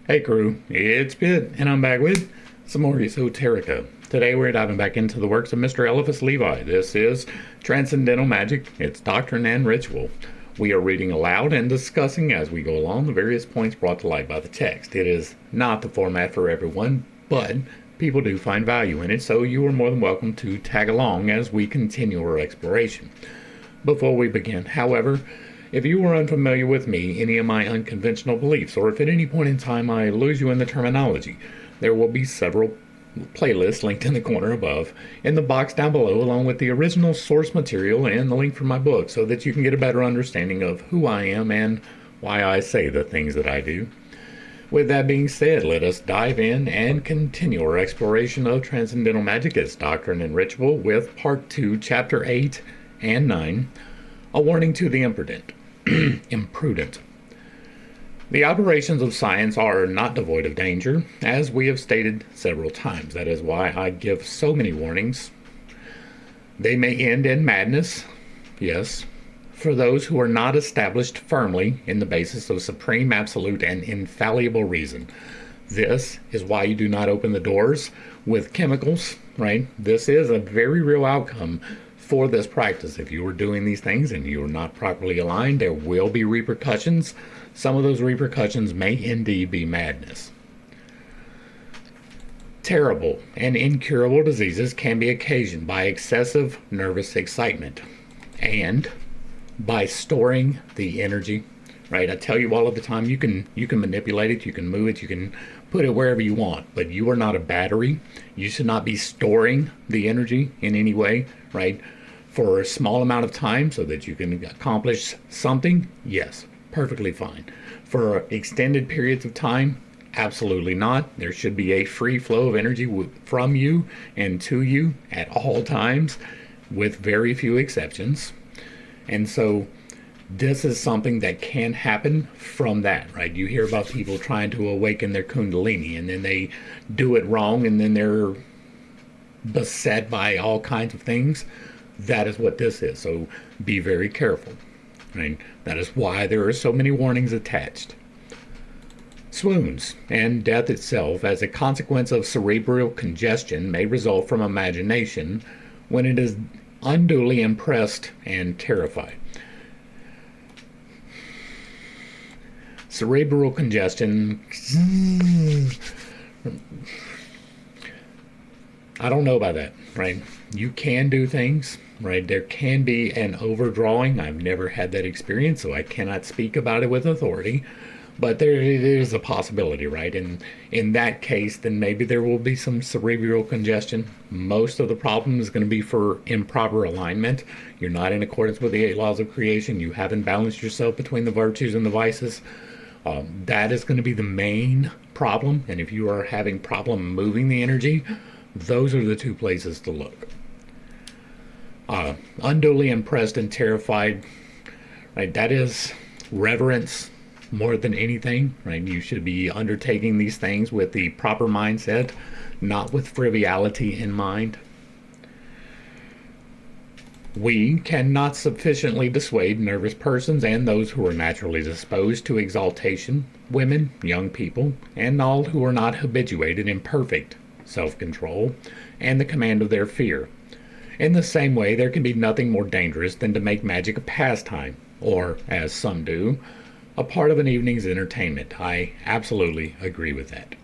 Hey crew, it's Pitt, and I'm back with some more esoterica. Today we're diving back into the works of Mr. Eliphas Levi. This is Transcendental Magic, it's Doctrine and Ritual. We are reading aloud and discussing as we go along the various points brought to light by the text. It is not the format for everyone, but people do find value in it, so you are more than welcome to tag along as we continue our exploration. Before we begin, however, if you are unfamiliar with me, any of my unconventional beliefs, or if at any point in time I lose you in the terminology, there will be several playlists linked in the corner above, in the box down below, along with the original source material and the link for my book, so that you can get a better understanding of who I am and why I say the things that I do. With that being said, let us dive in and continue our exploration of Transcendental Magic as Doctrine and Ritual with Part 2, Chapter 8 and 9, A Warning to the Imprudent. Imprudent. The operations of science are not devoid of danger, as we have stated several times. That is why I give so many warnings. They may end in madness, yes, for those who are not established firmly in the basis of supreme, absolute, and infallible reason. This is why you do not open the doors with chemicals, right? This is a very real outcome for this practice. If you are doing these things and you are not properly aligned, there will be repercussions. Some of those repercussions may indeed be madness. Terrible and incurable diseases can be occasioned by excessive nervous excitement and by storing the energy, right? I tell you all of the time, you can manipulate it, you can move it, you can put it wherever you want, but you are not a battery. You should not be storing the energy in any way, right? For a small amount of time so that you can accomplish something, yes, perfectly fine. For extended periods of time, absolutely not. There should be a free flow of energy from you and to you at all times, with very few exceptions. And so this is something that can happen from that, right? You hear about people trying to awaken their kundalini, and then they do it wrong, and then they're beset by all kinds of things. That is what this is. So be very careful, right? That is why there are so many warnings attached. Swoons and death itself as a consequence of cerebral congestion may result from imagination when it is unduly impressed and terrified. Cerebral congestion, I don't know about that, right? You can do things, right? There can be an overdrawing. I've never had that experience, so I cannot speak about it with authority. But there is a possibility, right? And in that case, then maybe there will be some cerebral congestion. Most of the problem is going to be for improper alignment. You're not in accordance with the 8 laws of creation. You haven't balanced yourself between the virtues and the vices. That is going to be the main problem. And if you are having problem moving the energy, those are the two places to look. Unduly impressed and terrified, right? That is reverence more than anything, right? You should be undertaking these things with the proper mindset, not with frivolity in mind. We cannot sufficiently dissuade nervous persons and those who are naturally disposed to exaltation, women, young people, and all who are not habituated in perfect self-control and the command of their fear. In the same way, there can be nothing more dangerous than to make magic a pastime, or, as some do, a part of an evening's entertainment. I absolutely agree with that.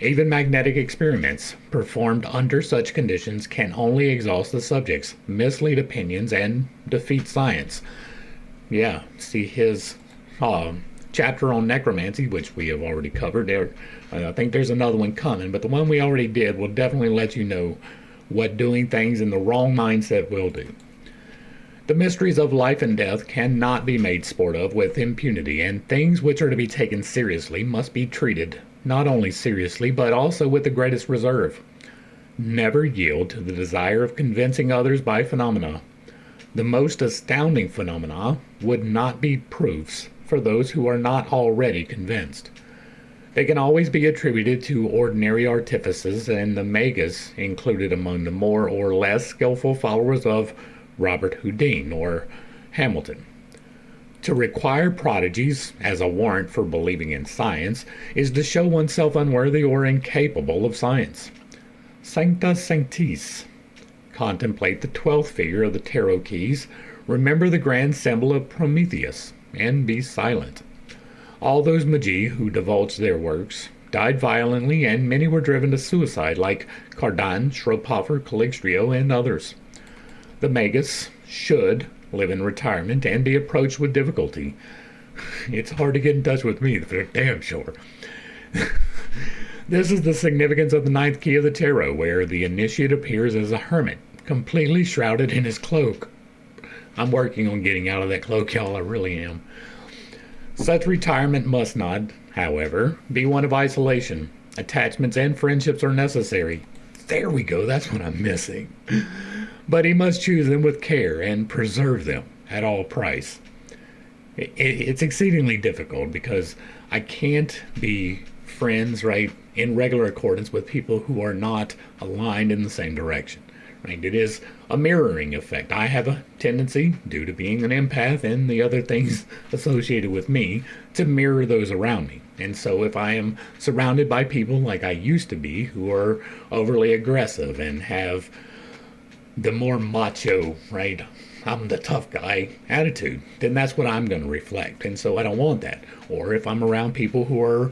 Even magnetic experiments performed under such conditions can only exhaust the subjects, mislead opinions, and defeat science. Yeah, see his chapter on necromancy, which we have already covered there. I think there's another one coming, but the one we already did will definitely let you know what doing things in the wrong mindset will do. The mysteries of life and death cannot be made sport of with impunity, and things which are to be taken seriously must be treated not only seriously, but also with the greatest reserve. Never yield to the desire of convincing others by phenomena. The most astounding phenomena would not be proofs for those who are not already convinced. They can always be attributed to ordinary artifices, and the magus included among the more or less skillful followers of Robert Houdin or Hamilton. To require prodigies as a warrant for believing in science is to show oneself unworthy or incapable of science. Sancta Sanctis. Contemplate the 12th figure of the tarot keys. Remember the grand symbol of Prometheus, and be silent. All those magi who divulged their works died violently, and many were driven to suicide, like Cardan, Schroephofer, Caligstrio, and others. The magus should live in retirement and be approached with difficulty. It's hard to get in touch with me, for damn sure. This is the significance of the 9th key of the tarot, where the initiate appears as a hermit, completely shrouded in his cloak. I'm working on getting out of that cloak, y'all. I really am. Such retirement must not, however, be one of isolation. Attachments and friendships are necessary. There we go. That's what I'm missing. But he must choose them with care and preserve them at all price. It's exceedingly difficult because I can't be friends, right, in regular accordance with people who are not aligned in the same direction. Right? It is a mirroring effect. I have a tendency, due to being an empath and the other things associated with me, to mirror those around me. And so if I am surrounded by people like I used to be, who are overly aggressive and have the more macho, right, I'm the tough guy attitude, then that's what I'm going to reflect. And so I don't want that. Or if I'm around people who are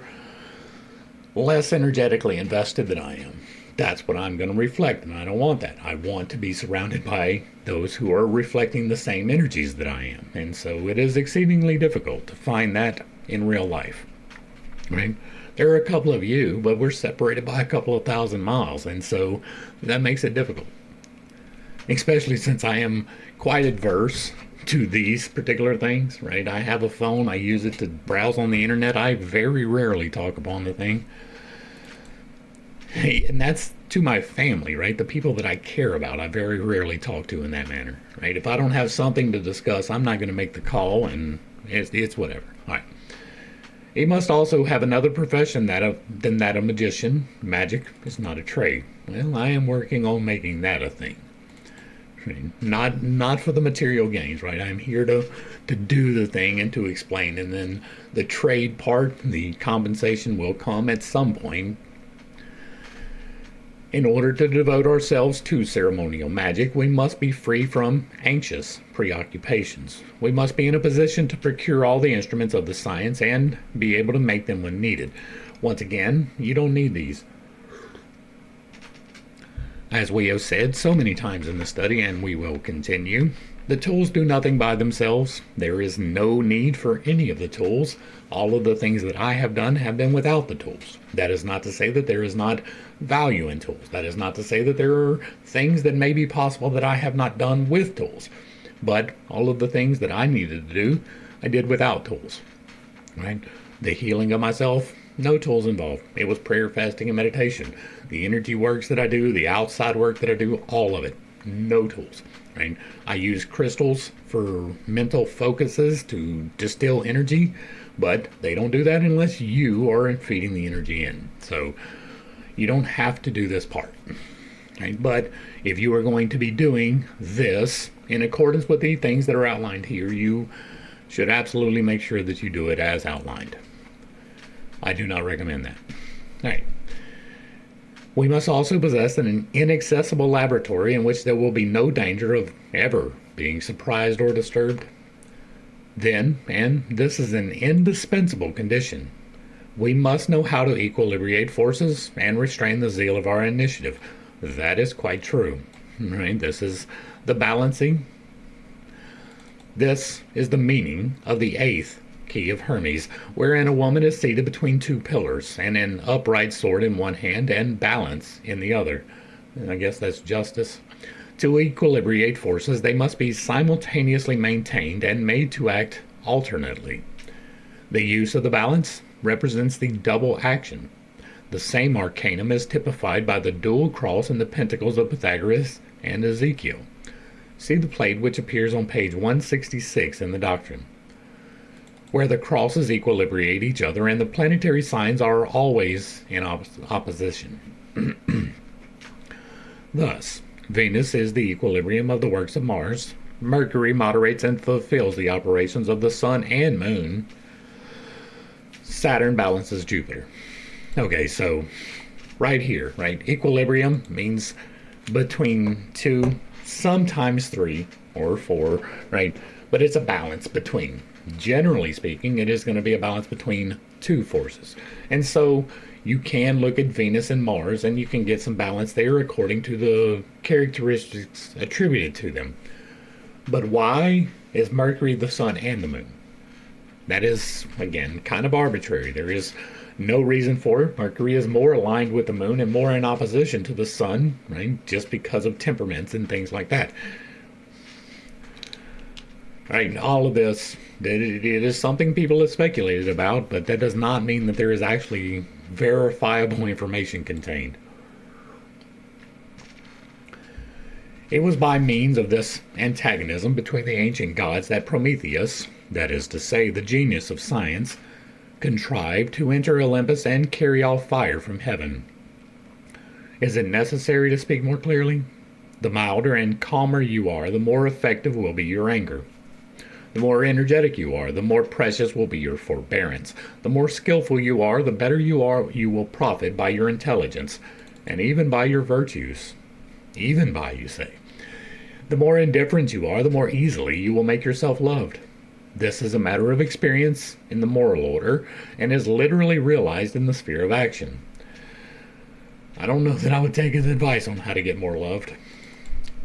less energetically invested than I am, that's what I'm going to reflect, and I don't want that. I want to be surrounded by those who are reflecting the same energies that I am. And so it is exceedingly difficult to find that in real life. Right? There are a couple of you, but we're separated by a couple of thousand miles, and so that makes it difficult. Especially since I am quite adverse to these particular things, right? I have a phone, I use it to browse on the internet. I very rarely talk upon the thing. And that's to my family, right? The people that I care about, I very rarely talk to in that manner, right? If I don't have something to discuss, I'm not going to make the call, and it's whatever. All right. He must also have another profession than that of magician. Magic is not a trade. Well, I am working on making that a thing. Not for the material gains, right? I'm here to do the thing and to explain, and then the trade part, the compensation will come at some point. In order to devote ourselves to ceremonial magic, we must be free from anxious preoccupations. We must be in a position to procure all the instruments of the science and be able to make them when needed. Once again, you don't need these. As we have said so many times in the study, and we will continue, the tools do nothing by themselves. There is no need for any of the tools. All of the things that I have done have been without the tools. That is not to say that there is not value in tools. That is not to say that there are things that may be possible that I have not done with tools. But all of the things that I needed to do, I did without tools. Right? The healing of myself, no tools involved. It was prayer, fasting, and meditation. The energy works that I do, the outside work that I do, all of it, no tools. Right? I use crystals for mental focuses to distill energy, but they don't do that unless you are feeding the energy in. So you don't have to do this part. Right? But if you are going to be doing this in accordance with the things that are outlined here, you should absolutely make sure that you do it as outlined. I do not recommend that. All right. We must also possess an inaccessible laboratory in which there will be no danger of ever being surprised or disturbed. Then, and this is an indispensable condition, we must know how to equilibrate forces and restrain the zeal of our initiative. That is quite true. Right? This is the balancing. This is the meaning of the 8th key of Hermes, wherein a woman is seated between two pillars and an upright sword in one hand and balance in the other. And I guess that's justice. To equilibrate forces, they must be simultaneously maintained and made to act alternately. The use of the balance represents the double action. The same arcanum is typified by the dual cross and the pentacles of Pythagoras and Ezekiel. See the plate which appears on page 166 in the Doctrine, where the crosses equilibrate each other and the planetary signs are always in opposition. Thus, Venus is the equilibrium of the works of Mars, Mercury moderates and fulfills the operations of the sun and moon. Saturn balances Jupiter. Okay, so right here, right? Equilibrium means between two, sometimes three or four, right? But it's a balance between. Generally speaking, it is going to be a balance between two forces. And so you can look at Venus and Mars and you can get some balance there according to the characteristics attributed to them. But why is Mercury the sun and the moon? That is, again, kind of arbitrary. There is no reason for it. Mercury is more aligned with the moon and more in opposition to the sun, right? Just because of temperaments and things like that. Right, all of this, it is something people have speculated about, but that does not mean that there is actually verifiable information contained. It was by means of this antagonism between the ancient gods that Prometheus, that is to say, the genius of science, contrived to enter Olympus and carry off fire from heaven. Is it necessary to speak more clearly? The milder and calmer you are, the more effective will be your anger. The more energetic you are, the more precious will be your forbearance. The more skillful you are, the better you will profit by your intelligence, and even by your virtues. Even by, you say. The more indifferent you are, the more easily you will make yourself loved. This is a matter of experience in the moral order, and is literally realized in the sphere of action. I don't know that I would take his advice on how to get more loved.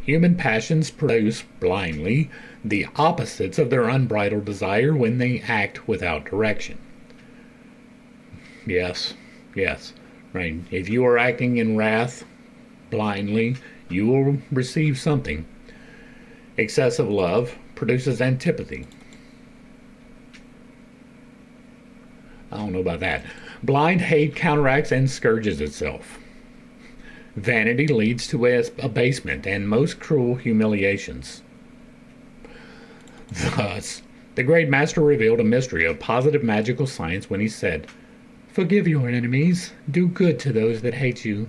Human passions produce blindly the opposites of their unbridled desire when they act without direction. Yes, right. If you are acting in wrath blindly, you will receive something. Excessive love produces antipathy. I don't know about that. Blind hate counteracts and scourges itself. Vanity leads to abasement and most cruel humiliations. Thus, the great master revealed a mystery of positive magical science when he said, "Forgive your enemies, do good to those that hate you.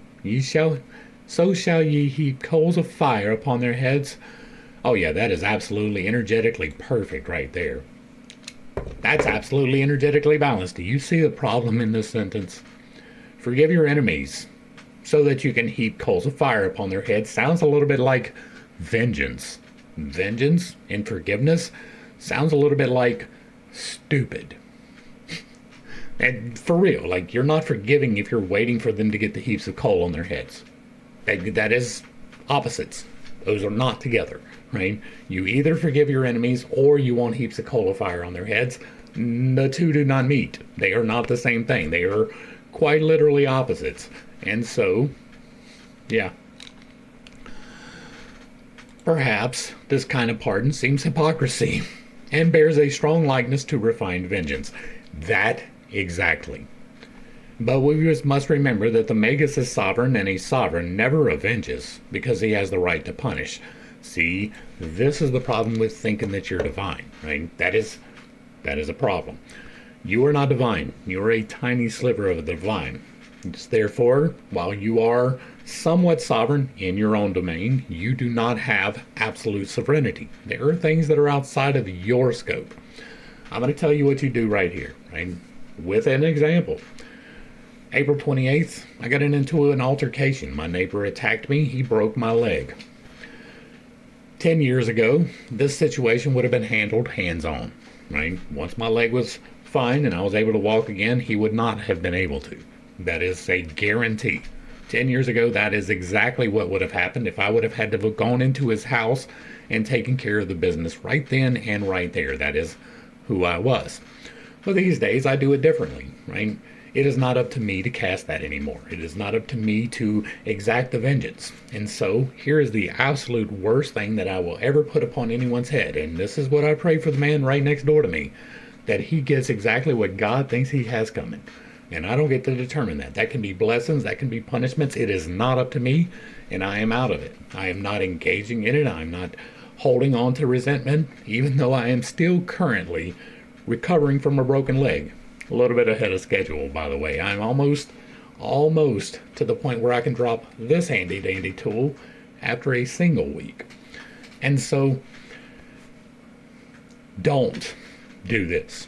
So shall ye heap coals of fire upon their heads." Oh yeah, that is absolutely energetically perfect right there. That's absolutely energetically balanced. Do you see the problem in this sentence? Forgive your enemies, so that you can heap coals of fire upon their heads. Sounds a little bit like vengeance. Vengeance and forgiveness sounds a little bit like stupid. And for real, like, you're not forgiving if you're waiting for them to get the heaps of coal on their heads. That is opposites. Those are not together, right? You either forgive your enemies or you want heaps of coal of fire on their heads. The two do not meet. They are not the same thing. They are quite literally opposites. And so, yeah. Perhaps this kind of pardon seems hypocrisy and bears a strong likeness to refined vengeance. That exactly. But we must remember that the magus is sovereign, and a sovereign never avenges because he has the right to punish. See, this is the problem with thinking that you're divine, right? That is a problem. You are not divine. You are a tiny sliver of the divine. Therefore, while you are somewhat sovereign in your own domain, you do not have absolute sovereignty. There are things that are outside of your scope. I'm going to tell you what you do right here, right? With an example. April 28th, I got into an altercation. My neighbor attacked me. He broke my leg. 10 years ago, this situation would have been handled hands-on, right? Once my leg was fine and I was able to walk again, he would not have been able to. That is a guarantee. 10 years ago, that is exactly what would have happened if I would have had to have gone into his house and taken care of the business right then and right there. That is who I was. But these days, I do it differently, right? It is not up to me to cast that anymore. It is not up to me to exact the vengeance. And so, here is the absolute worst thing that I will ever put upon anyone's head. And this is what I pray for the man right next door to me, that he gets exactly what God thinks he has coming. And I don't get to determine that. That can be blessings, that can be punishments. It is not up to me, and I am out of it. I am not engaging in it. I'm not holding on to resentment, even though I am still currently recovering from a broken leg. A little bit ahead of schedule, by the way. I'm almost to the point where I can drop this handy dandy tool after a single week. And so, Don't do this.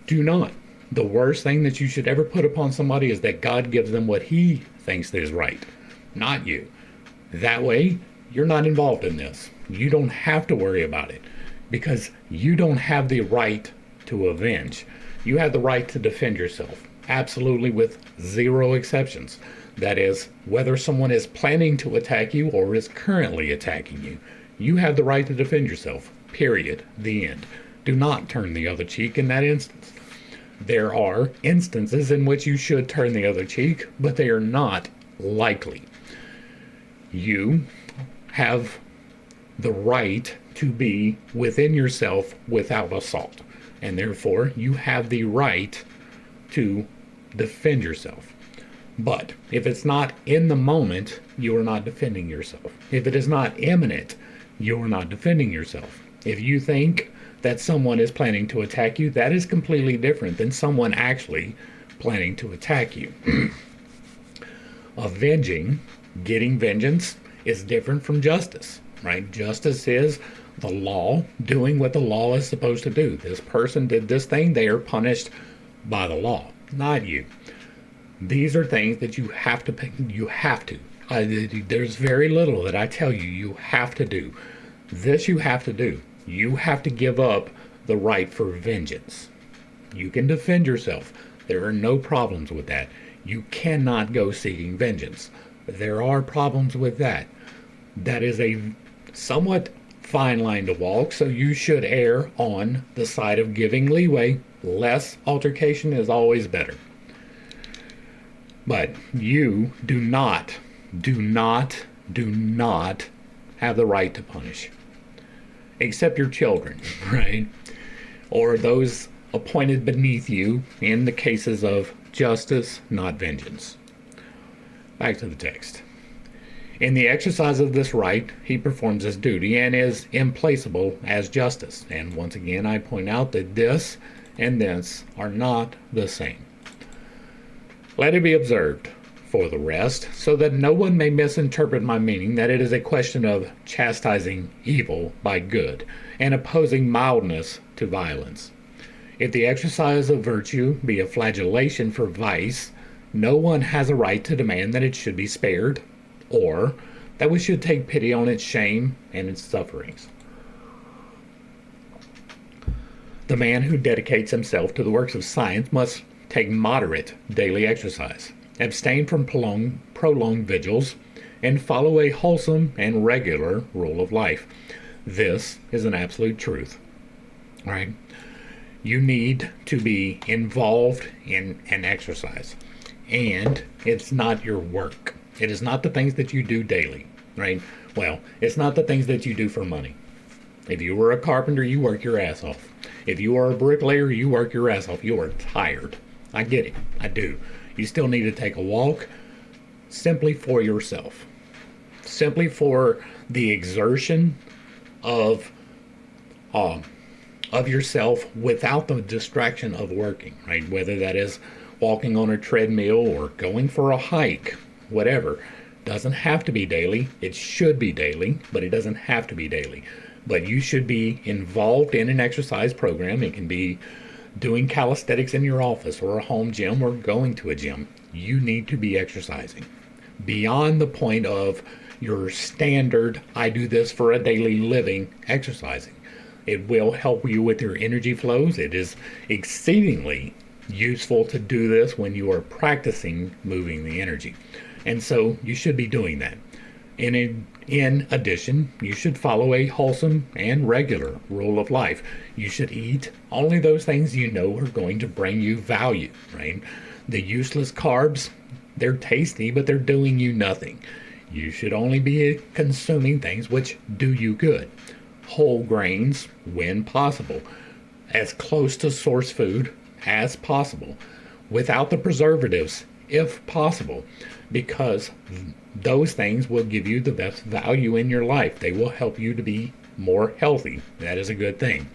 Do not. The worst thing that you should ever put upon somebody is that God gives them what he thinks is right, not you. That way, you're not involved in this. You don't have to worry about it because you don't have the right to avenge. You have the right to defend yourself, absolutely, with zero exceptions. That is, whether someone is planning to attack you or is currently attacking you, you have the right to defend yourself, period, the end. Do not turn the other cheek in that instance. There are instances in which you should turn the other cheek, but they are not likely. You have the right to be within yourself without assault, and therefore you have the right to defend yourself. But if it's not in the moment, you are not defending yourself. If it is not imminent, you are not defending yourself. If you think that someone is planning to attack you, that is completely different than someone actually planning to attack you. Avenging, getting vengeance, is different from justice, right? Justice is the law doing what the law is supposed to do. This person did this thing, they are punished by the law, not you. These are things that you have to pick. You have to. There's very little that I tell you you have to do. This you have to do. You have to give up the right for vengeance. You can defend yourself. There are no problems with that. You cannot go seeking vengeance. There are problems with that. That is a somewhat fine line to walk, so you should err on the side of giving leeway. Less altercation is always better. But you do not have the right to punish. Except your children, right? Or those appointed beneath you in the cases of justice, not vengeance. Back to the text. In the exercise of this right, he performs his duty and is implaceable as justice. And once again, I point out that this and this are not the same. Let it be observed, for the rest, so that no one may misinterpret my meaning, that it is a question of chastising evil by good, and opposing mildness to violence. If the exercise of virtue be a flagellation for vice, no one has a right to demand that it should be spared, or that we should take pity on its shame and its sufferings. The man who dedicates himself to the works of science must take moderate daily exercise, abstain from prolonged vigils, and follow a wholesome and regular rule of life. This is an absolute truth, right? You need to be involved in an exercise, and it's not your work. It is not the things that you do daily, right? Well, it's not the things that you do for money. If you were a carpenter, you work your ass off. If you are a bricklayer, you work your ass off. You are tired. I get it. I do. You still need to take a walk simply for yourself. Simply for the exertion of yourself without the distraction of working, right? Whether that is walking on a treadmill or going for a hike, whatever. Doesn't have to be daily. It should be daily, but it doesn't have to be daily. But you should be involved in an exercise program. It can be doing calisthenics in your office or a home gym or going to a gym. You need to be exercising beyond the point of your standard, I do this for a daily living, exercising. It will help you with your energy flows. It is exceedingly useful to do this when you are practicing moving the energy. And so you should be doing that. In addition, you should follow a wholesome and regular rule of life. You should eat only those things you know are going to bring you value, right? The useless carbs, they're tasty, but they're doing you nothing. You should only be consuming things which do you good. Whole grains, when possible, as close to source food as possible, without the preservatives, if possible, because those things will give you the best value in your life. They will help you to be more healthy. That is a good thing.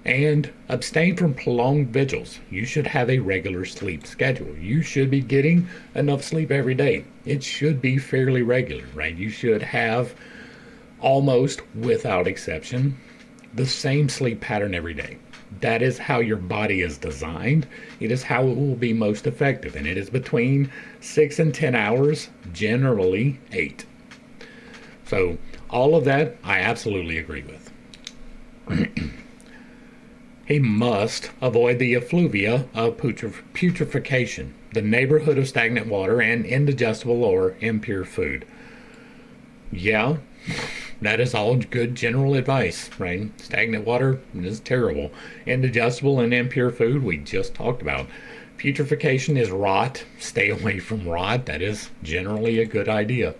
And abstain from prolonged vigils. You should have a regular sleep schedule. You should be getting enough sleep every day. It should be fairly regular, right? You should have almost without exception the same sleep pattern every day. That is how your body is designed. It is how it will be most effective, and it is between 6 and 10 hours, generally 8. So all of that I absolutely agree with. He must avoid the effluvia of putrefaction, the neighborhood of stagnant water, and indigestible or impure food. Yeah, that is all good general advice, right? Stagnant water is terrible. Indigestible and impure food, we just talked about. Putrefaction is rot. Stay away from rot. That is generally a good idea.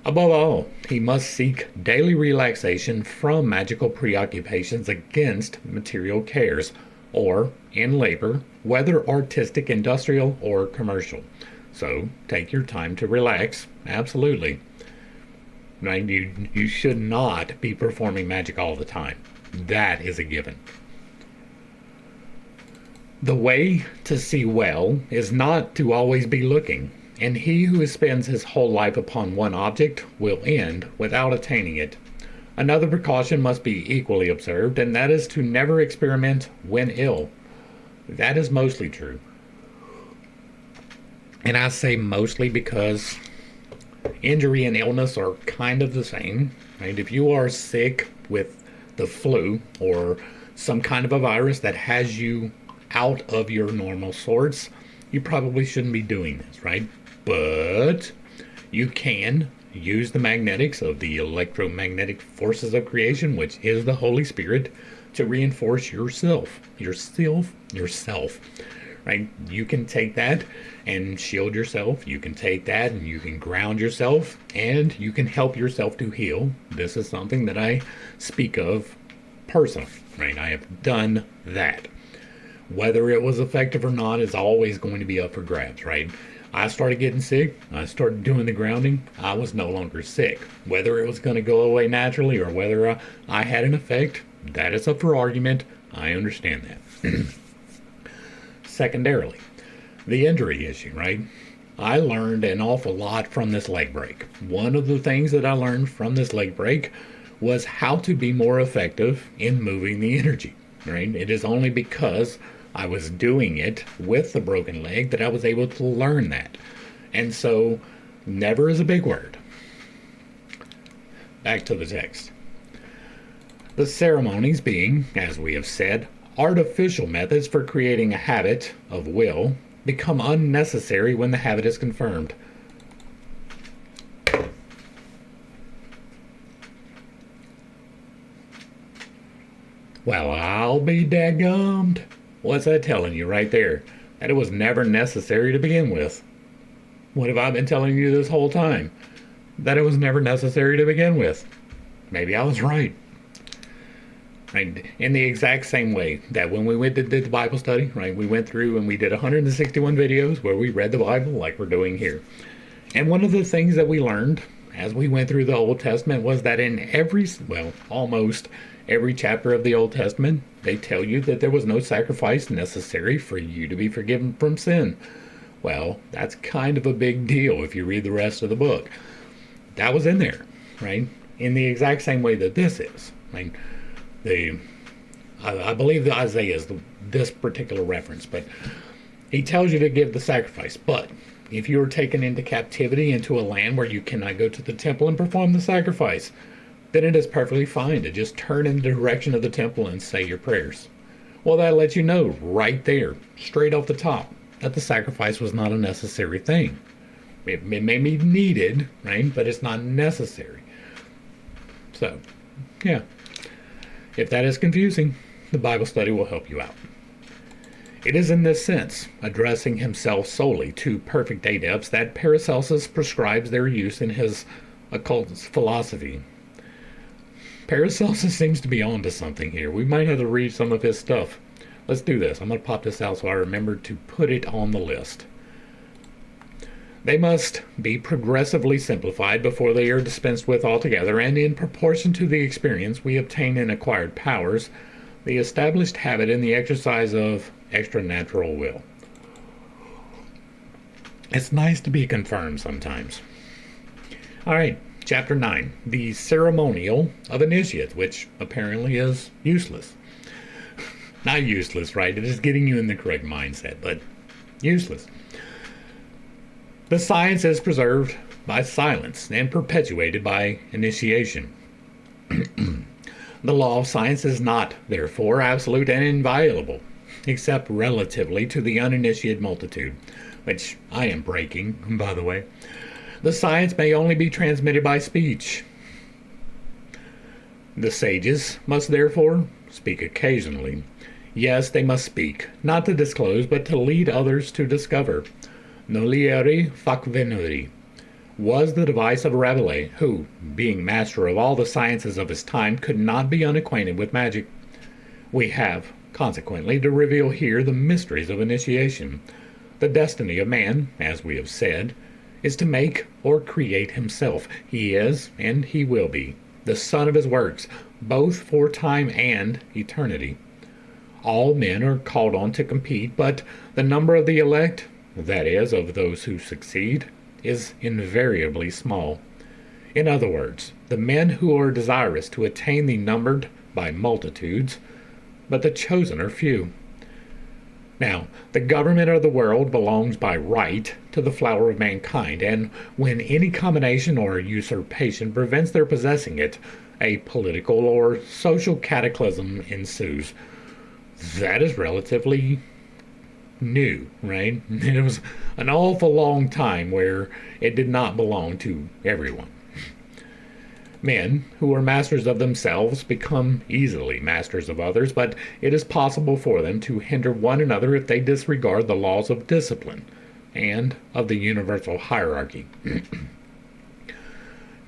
Above all, he must seek daily relaxation from magical preoccupations against material cares, or in labor, whether artistic, industrial, or commercial. So take your time to relax, absolutely. Right? You should not be performing magic all the time. That is a given. The way to see well is not to always be looking, and he who spends his whole life upon one object will end without attaining it. Another precaution must be equally observed, and that is to never experiment when ill. That is mostly true. And I say mostly because injury and illness are kind of the same. Right? If you are sick with the flu or some kind of a virus that has you out of your normal sorts, you probably shouldn't be doing this, right? But you can use the magnetics of the electromagnetic forces of creation, which is the Holy Spirit, to reinforce yourself, right? You can take that and shield yourself. You can take that and you can ground yourself, and you can help yourself to heal. This is something that I speak of personally, right? I have done that. Whether it was effective or not is always going to be up for grabs, right? I started getting sick. I started doing the grounding. I was no longer sick. Whether it was going to go away naturally or whether I had an effect, that is up for argument. I understand that. Secondarily, the injury issue, right? I learned an awful lot from this leg break. One of the things that I learned from this leg break was how to be more effective in moving the energy, right? It is only because I was doing it with the broken leg that I was able to learn that. And so, never is a big word. Back to the text. The ceremonies being, as we have said, artificial methods for creating a habit of will, become unnecessary when the habit is confirmed. Well, I'll be daggummed. What's that telling you right there? That it was never necessary to begin with. What have I been telling you this whole time? That it was never necessary to begin with. Maybe I was right. Right? In the exact same way that when we did the Bible study, right, we went through and we did 161 videos where we read the Bible like we're doing here. And one of the things that we learned as we went through the Old Testament was that in almost every chapter of the Old Testament, they tell you that there was no sacrifice necessary for you to be forgiven from sin. Well, that's kind of a big deal if you read the rest of the book. That was in there, right? In the exact same way that this is. I mean, I believe that Isaiah is this particular reference, but he tells you to give the sacrifice. But if you are taken into captivity into a land where you cannot go to the temple and perform the sacrifice, then it is perfectly fine to just turn in the direction of the temple and say your prayers. Well, that lets you know right there, straight off the top, that the sacrifice was not a necessary thing. It may be needed, right? But it's not necessary. So, yeah. If that is confusing, the Bible study will help you out. It is in this sense, addressing himself solely to perfect adepts, that Paracelsus prescribes their use in his occult philosophy. Paracelsus seems to be on to something here. We might have to read some of his stuff. Let's do this. I'm going to pop this out so I remember to put it on the list. They must be progressively simplified before they are dispensed with altogether, and in proportion to the experience we obtain in acquired powers, the established habit in the exercise of extranatural will. It's nice to be confirmed sometimes. All right, Chapter 9, the ceremonial of initiates, which apparently is useless. Not useless, right? It is getting you in the correct mindset, but useless. The science is preserved by silence and perpetuated by initiation. The law of science is not, therefore, absolute and inviolable, except relatively to the uninitiated multitude, which I am breaking, by the way. The science may only be transmitted by speech. The sages must therefore speak occasionally. Yes, they must speak, not to disclose, but to lead others to discover. Noliere fac venere was the device of Rabelais, who, being master of all the sciences of his time, could not be unacquainted with magic. We have, consequently, to reveal here the mysteries of initiation. The destiny of man, as we have said, is to make or create himself. He is, and he will be, the son of his works, both for time and eternity. All men are called on to compete, but the number of the elect, that is, of those who succeed, is invariably small. In other words, the men who are desirous to attain the numbered by multitudes, but the chosen are few. Now, the government of the world belongs by right to the flower of mankind, and when any combination or usurpation prevents their possessing it, a political or social cataclysm ensues. That is relatively new, right? It was an awful long time where it did not belong to everyone. Men who are masters of themselves become easily masters of others, but it is possible for them to hinder one another if they disregard the laws of discipline and of the universal hierarchy.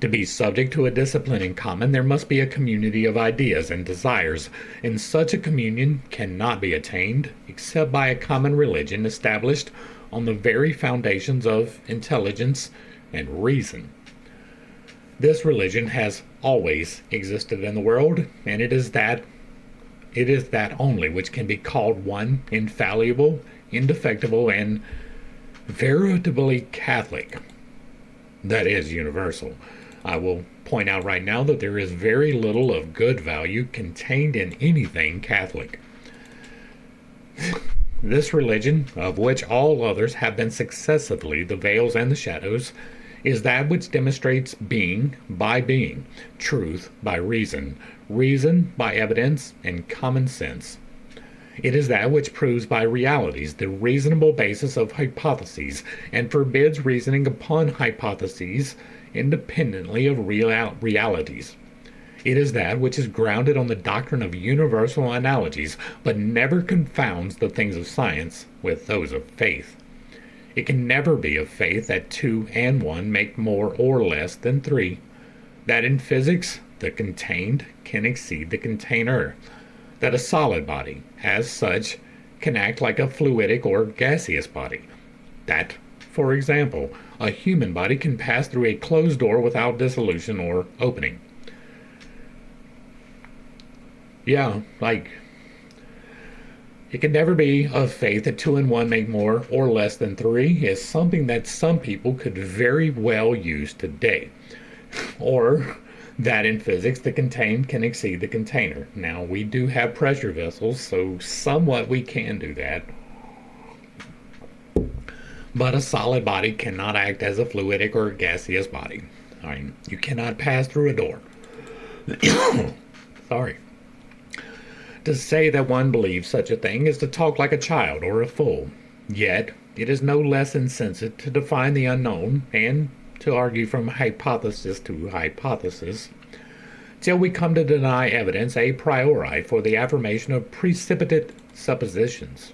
To be subject to a discipline in common, there must be a community of ideas and desires, and such a communion cannot be attained except by a common religion established on the very foundations of intelligence and reason. This religion has always existed in the world, and it is that only which can be called one infallible, indefectible, and veritably Catholic. That is universal. I will point out right now that there is very little of good value contained in anything Catholic. This religion, of which all others have been successively the veils and the shadows, is that which demonstrates being by being, truth by reason, reason by evidence, and common sense. It is that which proves by realities the reasonable basis of hypotheses, and forbids reasoning upon hypotheses independently of realities. It is that which is grounded on the doctrine of universal analogies, but never confounds the things of science with those of faith. It can never be of faith that 2 and 1 make more or less than 3, that in physics the contained can exceed the container, that a solid body, as such, can act like a fluidic or gaseous body, that, for example, a human body can pass through a closed door without dissolution or opening. Yeah, it can never be of faith that 2 and 1 make more or less than 3 is something that some people could very well use today. Or that in physics the contained can exceed the container. Now, we do have pressure vessels, so somewhat we can do that. But a solid body cannot act as a fluidic or gaseous body. I mean, you cannot pass through a door. Sorry. To say that one believes such a thing is to talk like a child or a fool. Yet, it is no less insensate to define the unknown and to argue from hypothesis to hypothesis, till we come to deny evidence a priori for the affirmation of precipitate suppositions.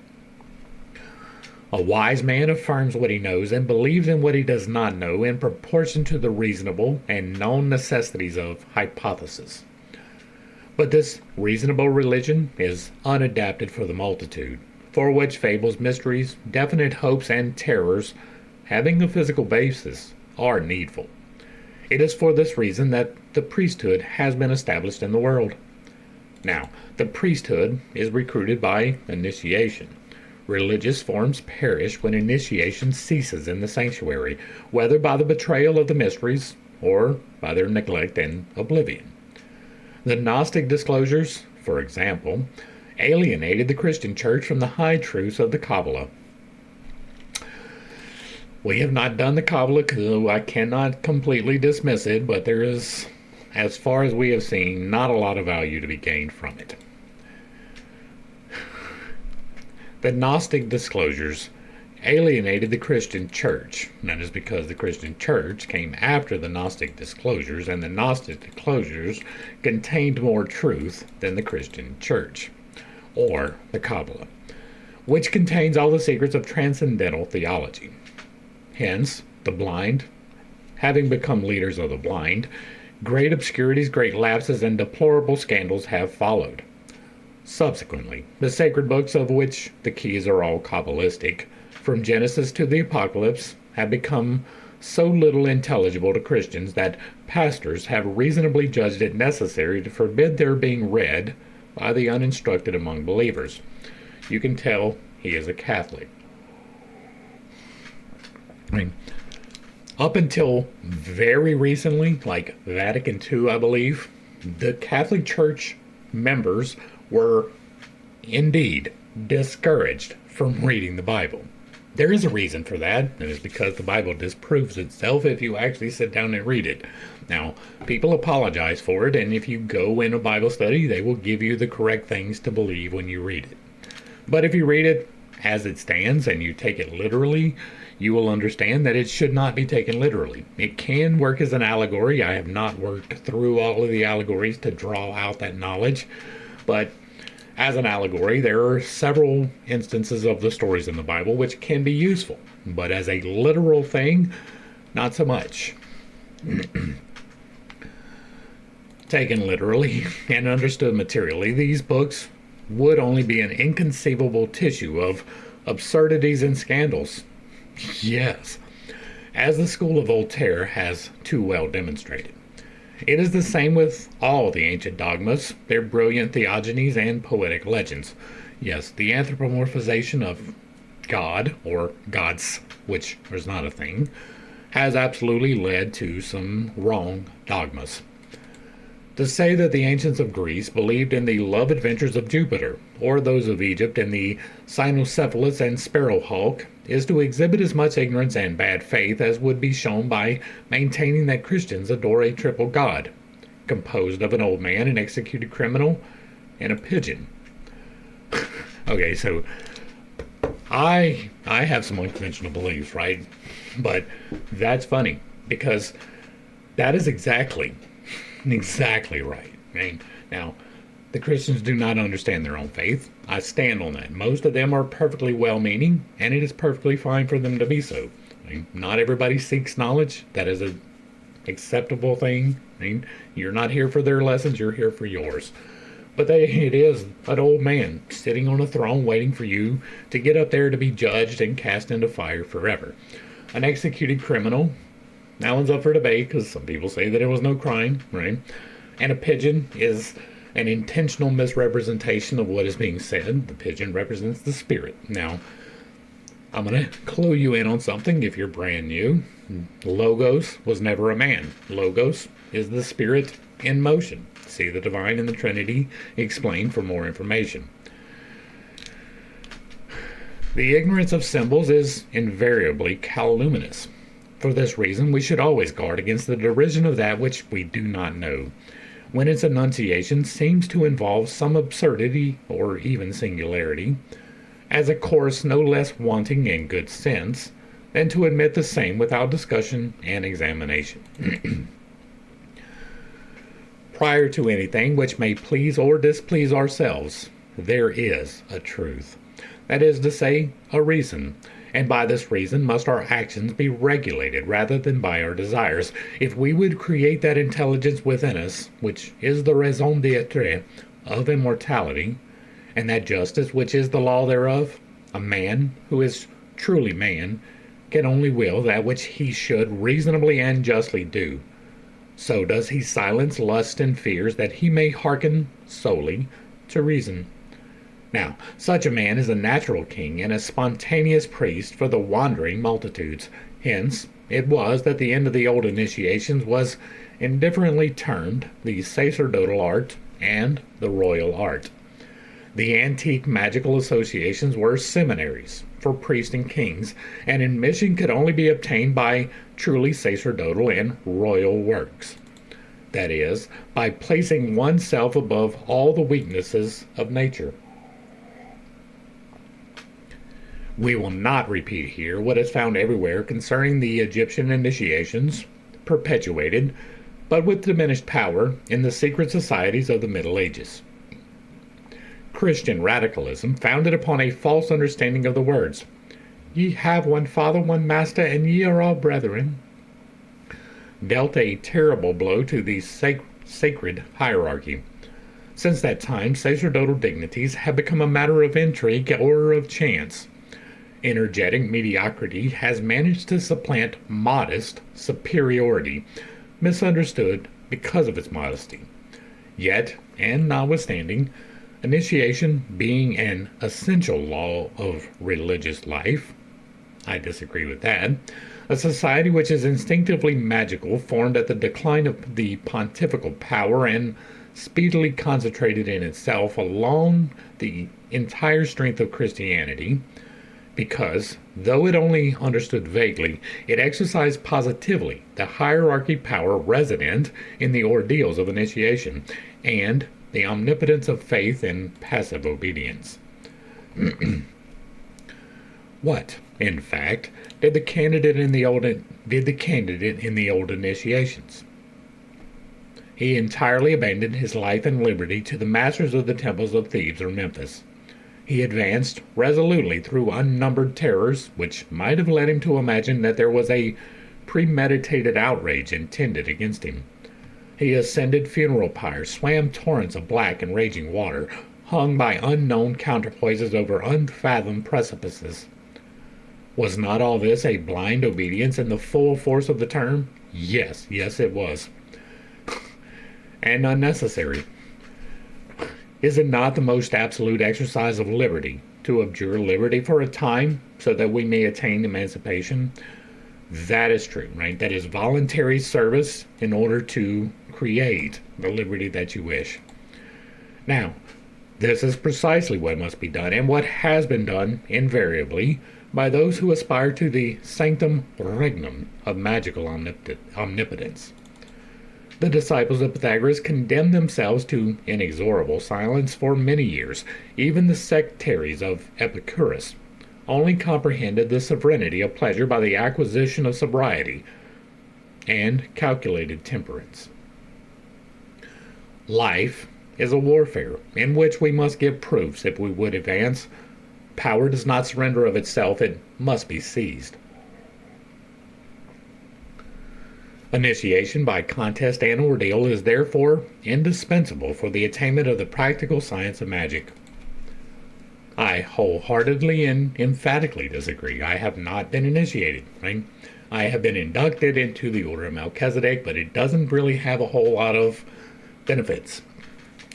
A wise man affirms what he knows and believes in what he does not know in proportion to the reasonable and known necessities of hypothesis. But this reasonable religion is unadapted for the multitude, for which fables, mysteries, definite hopes, and terrors, having a physical basis, are needful. It is for this reason that the priesthood has been established in the world. Now, the priesthood is recruited by initiation. Religious forms perish when initiation ceases in the sanctuary, whether by the betrayal of the mysteries or by their neglect and oblivion. The Gnostic disclosures, for example, alienated the Christian church from the high truths of the Kabbalah. We have not done the Kabbalah, so I cannot completely dismiss it, but there is, as far as we have seen, not a lot of value to be gained from it. The Gnostic disclosures alienated the Christian church. That is because the Christian church came after the Gnostic disclosures, and the Gnostic disclosures contained more truth than the Christian church, or the Kabbalah, which contains all the secrets of transcendental theology. Hence, the blind, having become leaders of the blind, great obscurities, great lapses, and deplorable scandals have followed. Subsequently, the sacred books, of which the keys are all Kabbalistic, from Genesis to the Apocalypse, have become so little intelligible to Christians that pastors have reasonably judged it necessary to forbid their being read by the uninstructed among believers. You can tell he is a Catholic. I mean, up until very recently, like Vatican II, I believe, the Catholic Church members were indeed discouraged from reading the Bible. There is a reason for that, and it's because the Bible disproves itself if you actually sit down and read it. Now, people apologize for it, and if you go in a Bible study, they will give you the correct things to believe when you read it. But if you read it as it stands and you take it literally, you will understand that it should not be taken literally. It can work as an allegory. I have not worked through all of the allegories to draw out that knowledge, but as an allegory, there are several instances of the stories in the Bible which can be useful, but as a literal thing, not so much. Taken literally and understood materially, these books would only be an inconceivable tissue of absurdities and scandals. Yes, as the school of Voltaire has too well demonstrated. It is the same with all the ancient dogmas, their brilliant theogonies and poetic legends. Yes, the anthropomorphization of God, or gods, which is not a thing, has absolutely led to some wrong dogmas. To say that the ancients of Greece believed in the love adventures of Jupiter, or those of Egypt in the cynocephalus and sparrowhawk, is to exhibit as much ignorance and bad faith as would be shown by maintaining that Christians adore a triple god, composed of an old man, an executed criminal, and a pigeon. Okay, so I have some unconventional beliefs, right? But that's funny, because that is exactly right. I mean, now, the Christians do not understand their own faith. I stand on that. Most of them are perfectly well-meaning, and it is perfectly fine for them to be so. I mean, not everybody seeks knowledge. That is an acceptable thing. I mean, you're not here for their lessons, you're here for yours. But it is an old man sitting on a throne waiting for you to get up there to be judged and cast into fire forever. An executed criminal, that one's up for debate because some people say that it was no crime, right? And a pigeon is an intentional misrepresentation of what is being said. The pigeon represents the spirit. Now, I'm going to clue you in on something if you're brand new. Logos was never a man. Logos is the spirit in motion. See the divine and the Trinity explained for more information. The ignorance of symbols is invariably calumnious. For this reason, we should always guard against the derision of that which we do not know, when its enunciation seems to involve some absurdity or even singularity, as a course no less wanting in good sense than to admit the same without discussion and examination. Prior to anything which may please or displease ourselves, there is a truth. That is to say, a reason, and by this reason must our actions be regulated rather than by our desires. If we would create that intelligence within us, which is the raison d'etre of immortality, and that justice which is the law thereof, a man who is truly man can only will that which he should reasonably and justly do. So does he silence lust and fears that he may hearken solely to reason. Now, such a man is a natural king and a spontaneous priest for the wandering multitudes. Hence, it was that the end of the old initiations was indifferently termed the sacerdotal art and the royal art. The antique magical associations were seminaries for priests and kings, and admission could only be obtained by truly sacerdotal and royal works. That is, by placing oneself above all the weaknesses of nature. We will not repeat here what is found everywhere concerning the Egyptian initiations, perpetuated, but with diminished power, in the secret societies of the Middle Ages. Christian radicalism, founded upon a false understanding of the words, "Ye have one Father, one Master, and ye are all brethren," dealt a terrible blow to the sacred hierarchy. Since that time, sacerdotal dignities have become a matter of intrigue or of chance. Energetic mediocrity has managed to supplant modest superiority, misunderstood because of its modesty. Yet, and notwithstanding, initiation being an essential law of religious life, I disagree with that. A society which is instinctively magical, formed at the decline of the pontifical power and speedily concentrated in itself along the entire strength of Christianity, because, though it only understood vaguely, it exercised positively the hierarchy power resident in the ordeals of initiation, and the omnipotence of faith and passive obedience. What, in fact, did the candidate in the old initiations? He entirely abandoned his life and liberty to the masters of the temples of Thebes or Memphis. He advanced resolutely through unnumbered terrors, which might have led him to imagine that there was a premeditated outrage intended against him. He ascended funeral pyres, swam torrents of black and raging water, hung by unknown counterpoises over unfathomed precipices. Was not all this a blind obedience in the full force of the term? Yes, it was. And unnecessary. Is it not the most absolute exercise of liberty to abjure liberty for a time so that we may attain emancipation? That is true, right? That is voluntary service in order to create the liberty that you wish. Now, this is precisely what must be done, and what has been done invariably by those who aspire to the sanctum regnum of magical omnipotence. The disciples of Pythagoras condemned themselves to inexorable silence for many years. Even the sectaries of Epicurus only comprehended the sovereignty of pleasure by the acquisition of sobriety and calculated temperance. Life is a warfare in which we must give proofs if we would advance. Power does not surrender of itself, it must be seized. Initiation by contest and ordeal is therefore indispensable for the attainment of the practical science of magic. I wholeheartedly and emphatically disagree. I have not been initiated, right? I have been inducted into the Order of Melchizedek, but it doesn't really have a whole lot of benefits.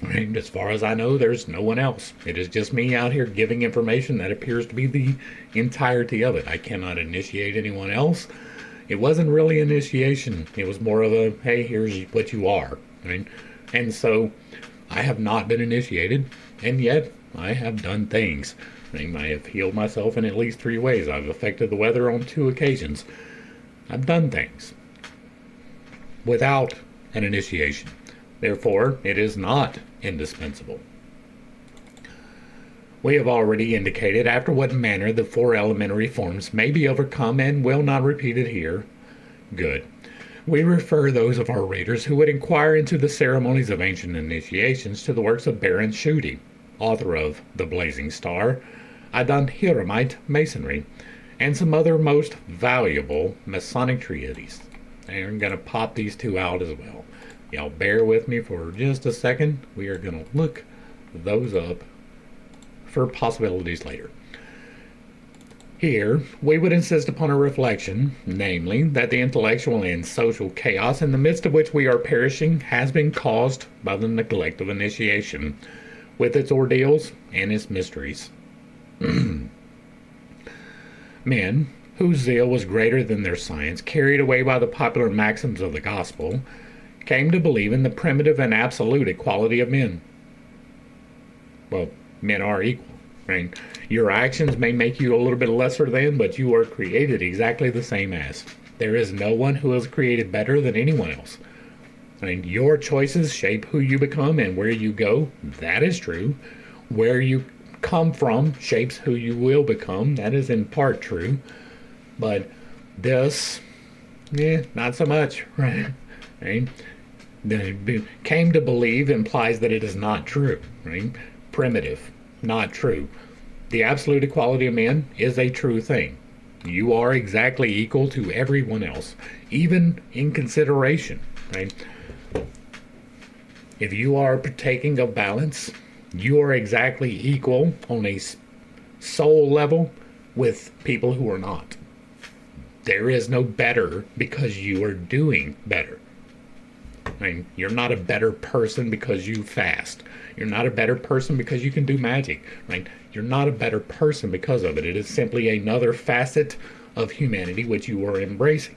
Right? As far as I know, there's no one else. It is just me out here giving information that appears to be the entirety of it. I cannot initiate anyone else. It wasn't really initiation. It was more of a, hey, here's what you are. Right? And so I have not been initiated, and yet I have done things. I have healed myself in at least 3 ways. I've affected the weather on 2 occasions. I've done things without an initiation. Therefore, it is not indispensable. We have already indicated after what manner the 4 elementary forms may be overcome and will not repeat it here. Good. We refer those of our readers who would inquire into the ceremonies of ancient initiations to the works of Baron Schutte, author of The Blazing Star, Adonhiramite Masonry, and some other most valuable Masonic treatises. I'm going to pop these 2 out as well. Y'all bear with me for just a second. We are going to look those up for possibilities later. Here, we would insist upon a reflection, namely, that the intellectual and social chaos in the midst of which we are perishing has been caused by the neglect of initiation. with its ordeals and its mysteries. Men, whose zeal was greater than their science, carried away by the popular maxims of the gospel, came to believe in the primitive and absolute equality of men. Well, men are equal, right? Your actions may make you a little bit lesser than, but you are created exactly the same as. There is no one who is created better than anyone else. I mean, your choices shape who you become and where you go. That is true. Where you come from shapes who you will become. That is in part true. But this, not so much, right? Came to believe implies that it is not true, right? Primitive, not true. The absolute equality of men is a true thing. You are exactly equal to everyone else, even in consideration, right? If you are partaking of balance, you are exactly equal on a soul level with people who are not. There is no better because you are doing better. I mean, you're not a better person because you fast. You're not a better person because you can do magic, right? You're not a better person because of it. It is simply another facet of humanity which you are embracing.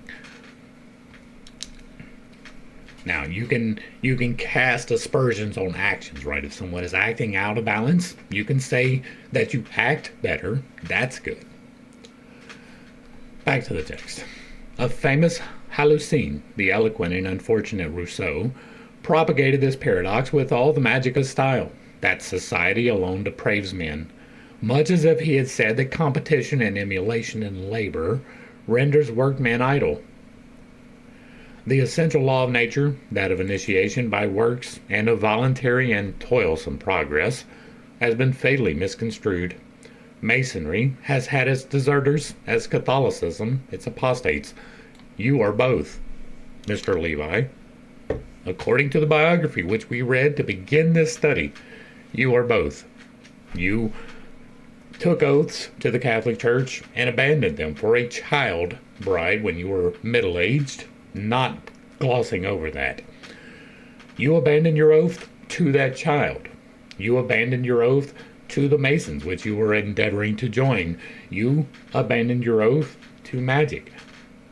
Now, you can cast aspersions on actions, right? If someone is acting out of balance, you can say that you act better. That's good. Back to the text. A famous Hallucine, the eloquent and unfortunate Rousseau, propagated this paradox with all the magic of style, that society alone depraves men, much as if he had said that competition and emulation in labor renders workmen idle. The essential law of nature, that of initiation by works and of voluntary and toilsome progress, has been fatally misconstrued. Masonry has had its deserters, as Catholicism its apostates. You are both, Mr. Levi. According to the biography which we read to begin this study, you are both. You took oaths to the Catholic Church and abandoned them for a child bride when you were middle-aged, not glossing over that. You abandoned your oath to that child. You abandoned your oath to the Masons, which you were endeavoring to join. You abandoned your oath to magic,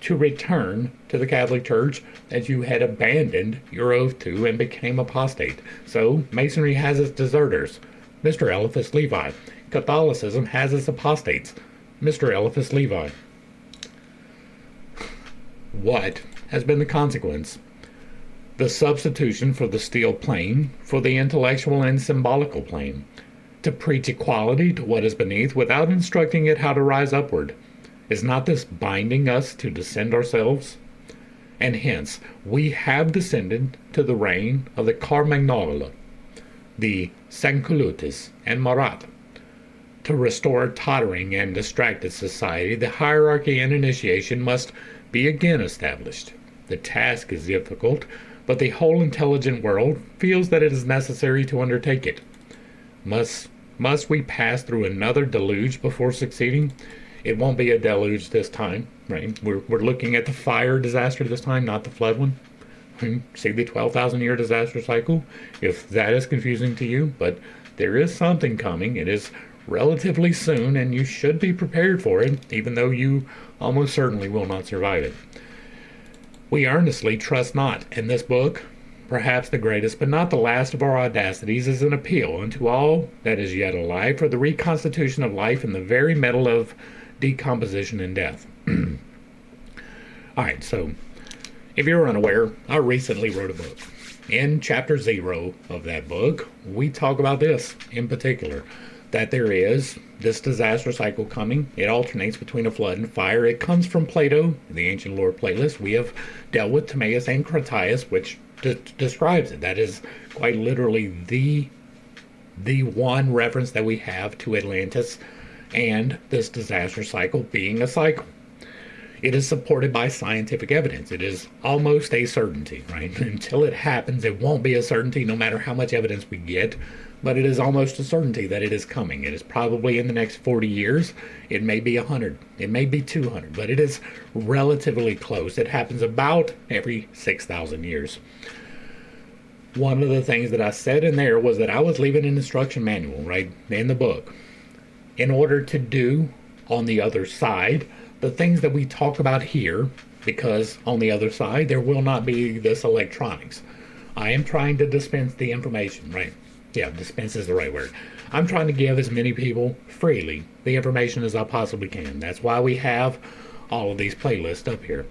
to return to the Catholic Church that you had abandoned your oath to and became apostate. So, Masonry has its deserters, Mr. Eliphas Levi. Catholicism has its apostates, Mr. Eliphas Levi. What has been the consequence? The substitution for the steel plane for the intellectual and symbolical plane. To preach equality to what is beneath without instructing it how to rise upward. Is not this binding us to descend ourselves? And hence, we have descended to the reign of the Carmagnola, the Sansculottis, and Marat. To restore tottering and distracted society, the hierarchy and initiation must be again established. The task is difficult, but the whole intelligent world feels that it is necessary to undertake it. Must we pass through another deluge before succeeding? It won't be a deluge this time, right? We're looking at the fire disaster this time, not the flood one. See the 12,000-year disaster cycle? If that is confusing to you, but there is something coming. It is relatively soon, and you should be prepared for it, even though you almost certainly will not survive it. We earnestly trust not, in this book, perhaps the greatest but not the last of our audacities, is an appeal unto all that is yet alive for the reconstitution of life in the very middle of decomposition and death. Alright, so if you're unaware, I recently wrote a book. In chapter 0 of that book, we talk about this in particular, that there is this disaster cycle coming. It alternates between a flood and fire. It comes from Plato, the ancient lore playlist. We have dealt with Timaeus and Critias, which describes it. That is quite literally the one reference that we have to Atlantis and this disaster cycle being a cycle. It is supported by scientific evidence. It is almost a certainty, right? Until it happens, it won't be a certainty no matter how much evidence we get, but it is almost a certainty that it is coming. It is probably in the next 40 years. It may be 100. It may be 200, but it is relatively close. It happens about every 6,000 years. one of the things that I said in there was that I was leaving an instruction manual, right, in the book, in order to do on the other side the things that we talk about here, because on the other side there will not be this electronics. I am trying to dispense the information, right? Yeah, dispense is the right word. I'm trying to give as many people freely the information as I possibly can. That's why we have all of these playlists up here.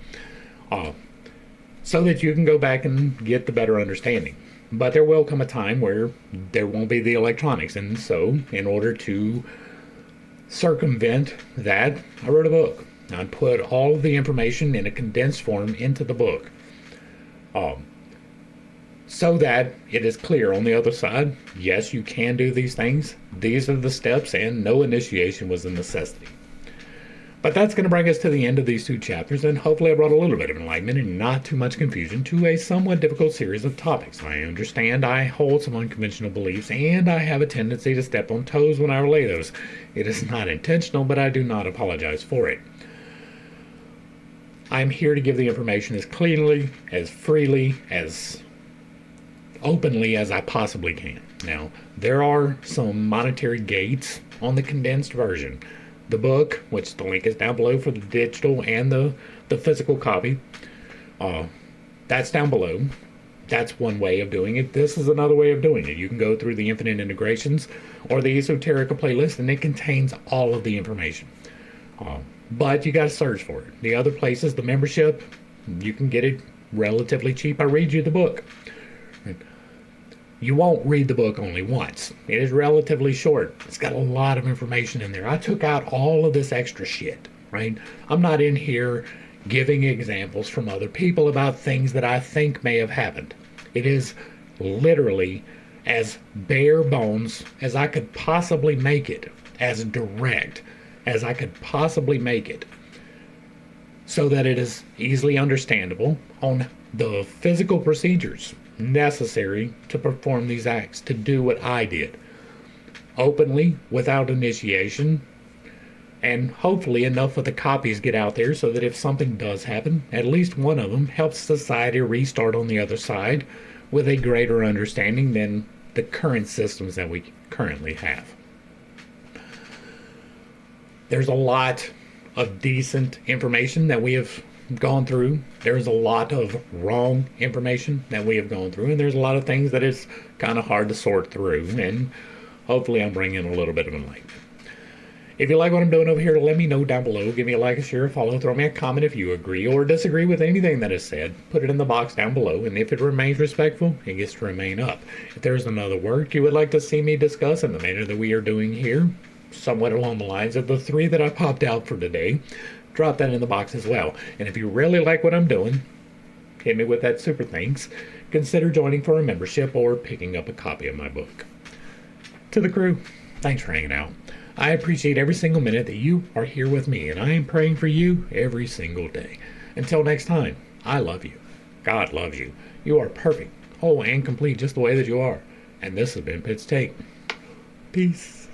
So that you can go back and get the better understanding. But there will come a time where there won't be the electronics. And so, in order to circumvent that, I wrote a book. I put all of the information in a condensed form into the book. So that it is clear on the other side, yes, you can do these things. These are the steps, and no initiation was a necessity. But that's going to bring us to the end of these 2 chapters, and hopefully I brought a little bit of enlightenment and not too much confusion to a somewhat difficult series of topics. I understand I hold some unconventional beliefs, and I have a tendency to step on toes when I relay those. It is not intentional, but I do not apologize for it. I'm here to give the information as cleanly, as freely, as openly as I possibly can. Now, there are some monetary gates on the condensed version. The book, which the link is down below for the digital and the physical copy, that's down below. That's one way of doing it. This is another way of doing it. You can go through the Infinite Integrations or the Esoterica playlist, and it contains all of the information. But you got to search for it. The other places, the membership, you can get it relatively cheap. I read you the book. You won't read the book only once. It is relatively short. It's got a lot of information in there. I took out all of this extra shit, right? I'm not in here giving examples from other people about things that I think may have happened. It is literally as bare bones as I could possibly make it, as direct as I could possibly make it, so that it is easily understandable on the physical procedures necessary to perform these acts, to do what I did, openly, without initiation, and hopefully enough of the copies get out there so that if something does happen, at least one of them helps society restart on the other side with a greater understanding than the current systems that we currently have. There's a lot of decent information that we have gone through. There's a lot of wrong information that we have gone through, and there's a lot of things that is kind of hard to sort through, and hopefully I'm bringing a little bit of enlightenment. If you like what I'm doing over here, let me know down below. Give me a like, a share, a follow, throw me a comment if you agree or disagree with anything that is said. Put it in the box down below, and if it remains respectful, it gets to remain up. If there's another work you would like to see me discuss in the manner that we are doing here, somewhat along the lines of the 3 that I popped out for today, drop that in the box as well. And if you really like what I'm doing, hit me with that super thanks. Consider joining for a membership or picking up a copy of my book. To the crew, thanks for hanging out. I appreciate every single minute that you are here with me, and I am praying for you every single day. Until next time, I love you. God loves you. You are perfect, whole, and complete just the way that you are. And this has been Pitt's Take. Peace.